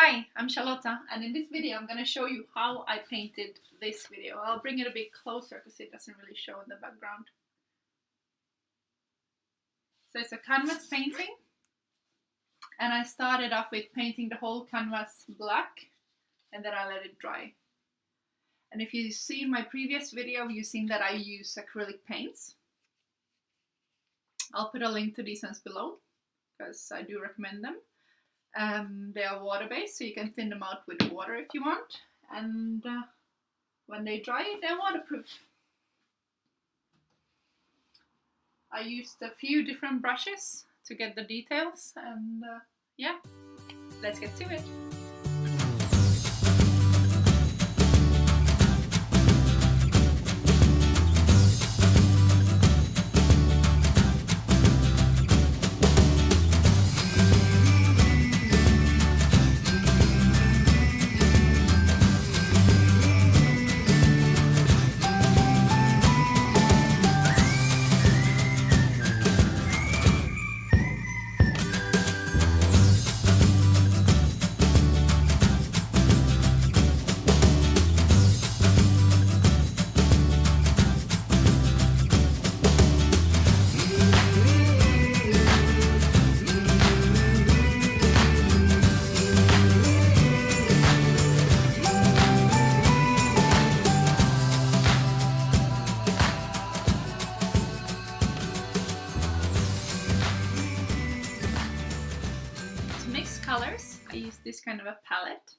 Hi, I'm Charlotta, and in this video I'm going to show you how I painted this video. I'll bring it a bit closer because it doesn't really show in the background. So it's a canvas painting, and I started off with painting the whole canvas black, and then I let it dry. And if you've seen my previous video, you've seen that I use acrylic paints. I'll put a link to these ones below because I do recommend them. They are water-based, so you can thin them out with water if you want, and when they dry, they're waterproof. I used a few different brushes to get the details, and yeah, let's get to it. Colors, I use this kind of a palette.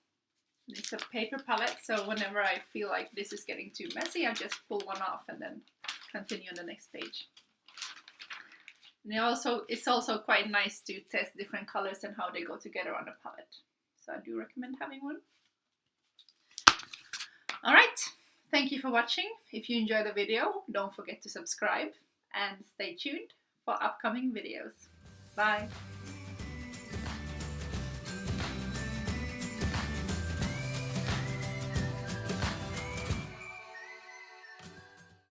It's a paper palette, so whenever I feel like this is getting too messy, I just pull one off and then continue on the next page. And it's also quite nice to test different colors and how they go together on the palette. So I do recommend having one. Alright, thank you for watching. If you enjoyed the video, don't forget to subscribe and stay tuned for upcoming videos. Bye!